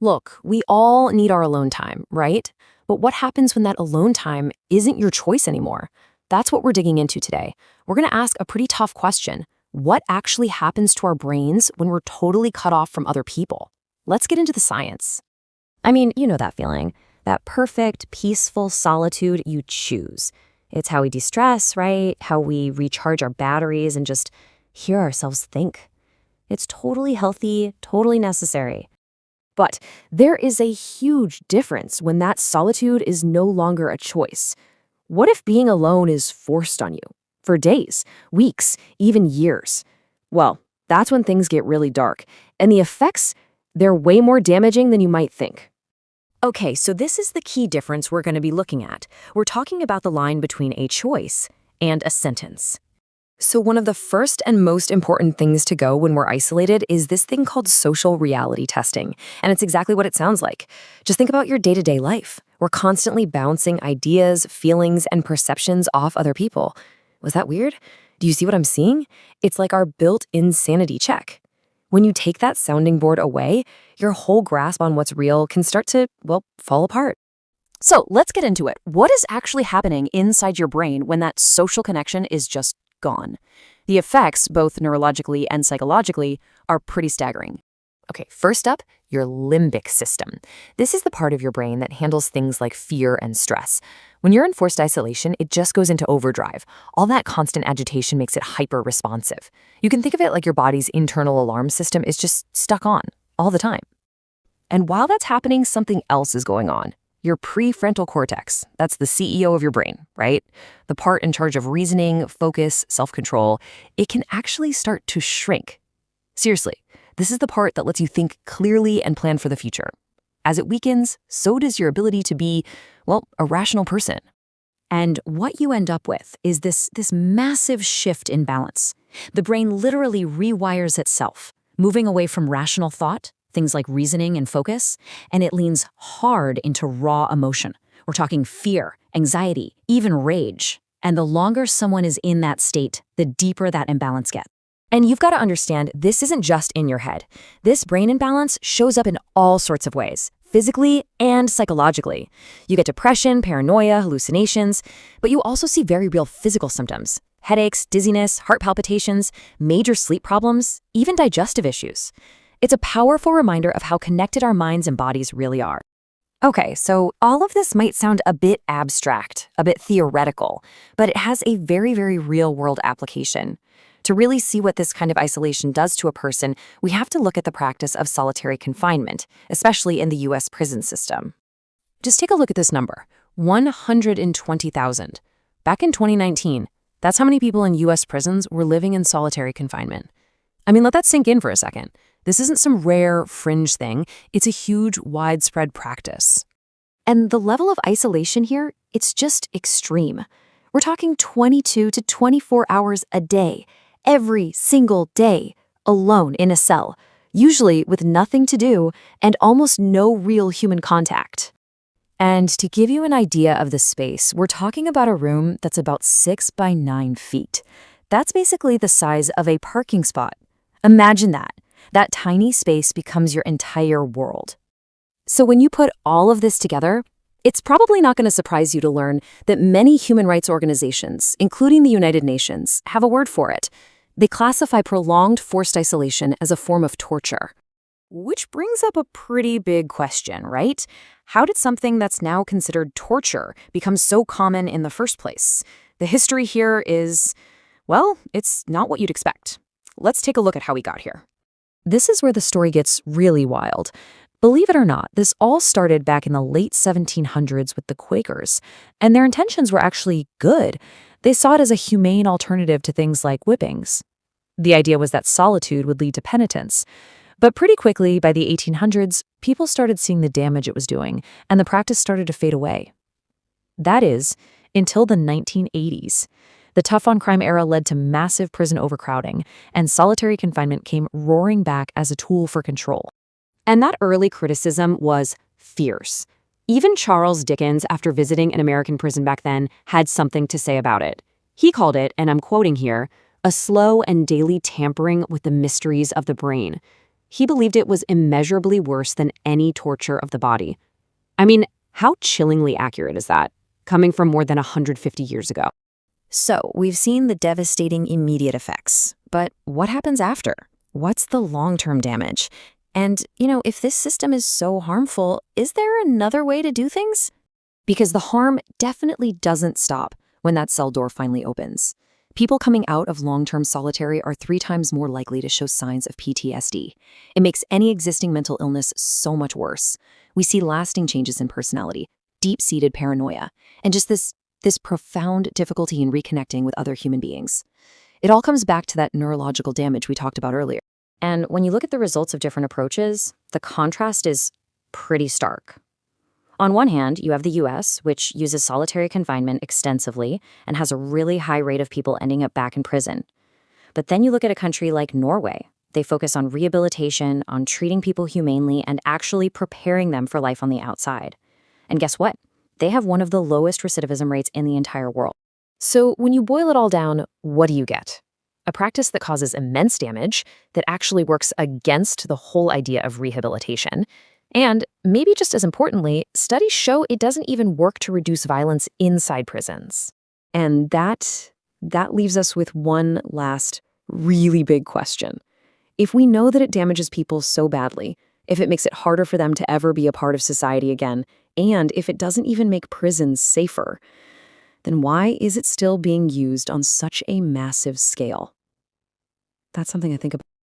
Look, we all need our alone time, right? But what happens when that alone time isn't your choice anymore? That's what we're digging into today. We're going to ask a pretty tough question. What actually happens to our brains when we're totally cut off from other people? Let's get into the science. I mean, you know that feeling. That perfect, peaceful solitude you choose. It's how we de-stress, right? How we recharge our batteries and just hear ourselves think. It's totally healthy, totally necessary. But there is a huge difference when that solitude is no longer a choice. What if being alone is forced on you? For days, weeks, even years? Well, that's when things get really dark. And the effects, they're way more damaging than you might think. Okay, so this is the key difference we're going to be looking at. We're talking about the line between a choice and a sentence. So one of the first and most important things to go when we're isolated is this thing called social reality testing. And it's exactly what it sounds like. Just think about your day-to-day life. We're constantly bouncing ideas, feelings, and perceptions off other people. Was that weird? Do you see what I'm seeing? It's like our built-in sanity check. When you take that sounding board away, your whole grasp on what's real can start to, well, fall apart. So let's get into it. What is actually happening inside your brain when that social connection is just gone? The effects, both neurologically and psychologically, are pretty staggering. Okay, first up, your limbic system. This is the part of your brain that handles things like fear and stress. When you're in forced isolation, it just goes into overdrive. All that constant agitation makes it hyper-responsive. You can think of it like your body's internal alarm system is just stuck on all the time. And while that's happening, something else is going on. Your prefrontal cortex, that's the CEO of your brain, right? The part in charge of reasoning, focus, self-control, it can actually start to shrink. Seriously, this is the part that lets you think clearly and plan for the future. As it weakens, so does your ability to be, well, a rational person. And what you end up with is this massive shift in balance. The brain literally rewires itself, moving away from rational thought, things like reasoning and focus, and it leans hard into raw emotion. We're talking fear, anxiety, even rage. And the longer someone is in that state, the deeper that imbalance gets. And you've got to understand, this isn't just in your head. This brain imbalance shows up in all sorts of ways, physically and psychologically. You get depression, paranoia, hallucinations, but you also see very real physical symptoms: headaches, dizziness, heart palpitations, major sleep problems, even digestive issues. It's a powerful reminder of how connected our minds and bodies really are. Okay, so all of this might sound a bit abstract, a bit theoretical, but it has a very, very real-world application. To really see what this kind of isolation does to a person, we have to look at the practice of solitary confinement, especially in the U.S. prison system. Just take a look at this number, 120,000. Back in 2019, that's how many people in U.S. prisons were living in solitary confinement. I mean, let that sink in for a second. This isn't some rare, fringe thing. It's a huge, widespread practice. And the level of isolation here, it's just extreme. We're talking 22 to 24 hours a day, every single day, alone in a cell, usually with nothing to do and almost no real human contact. And to give you an idea of the space, we're talking about a room that's about 6 by 9 feet. That's basically the size of a parking spot. Imagine that. That tiny space becomes your entire world. So when you put all of this together, it's probably not going to surprise you to learn that many human rights organizations, including the United Nations, have a word for it. They classify prolonged forced isolation as a form of torture. Which brings up a pretty big question, right? How did something that's now considered torture become so common in the first place? The history here is, well, it's not what you'd expect. Let's take a look at how we got here. This is where the story gets really wild. Believe it or not, this all started back in the late 1700s with the Quakers, and their intentions were actually good. They saw it as a humane alternative to things like whippings. The idea was that solitude would lead to penitence. But pretty quickly, by the 1800s, people started seeing the damage it was doing, and the practice started to fade away. That is, until the 1980s. The tough-on-crime era led to massive prison overcrowding, and solitary confinement came roaring back as a tool for control. And that early criticism was fierce. Even Charles Dickens, after visiting an American prison back then, had something to say about it. He called it, and I'm quoting here, a slow and daily tampering with the mysteries of the brain. He believed it was immeasurably worse than any torture of the body. I mean, how chillingly accurate is that, coming from more than 150 years ago? So, we've seen the devastating immediate effects, but what happens after? What's the long-term damage? And, if this system is so harmful, is there another way to do things? Because the harm definitely doesn't stop when that cell door finally opens. People coming out of long-term solitary are 3 times more likely to show signs of PTSD. It makes any existing mental illness so much worse. We see lasting changes in personality, deep-seated paranoia, and just this profound difficulty in reconnecting with other human beings. It all comes back to that neurological damage we talked about earlier. And when you look at the results of different approaches, the contrast is pretty stark. On one hand, you have the US, which uses solitary confinement extensively and has a really high rate of people ending up back in prison. But then you look at a country like Norway. They focus on rehabilitation, on treating people humanely, and actually preparing them for life on the outside. And guess what? They have one of the lowest recidivism rates in the entire world. So when you boil it all down, what do you get? A practice that causes immense damage, that actually works against the whole idea of rehabilitation. And maybe just as importantly, studies show it doesn't even work to reduce violence inside prisons. And that leaves us with one last really big question. If we know that it damages people so badly, if it makes it harder for them to ever be a part of society again, and if it doesn't even make prisons safer, then why is it still being used on such a massive scale? That's something I think about.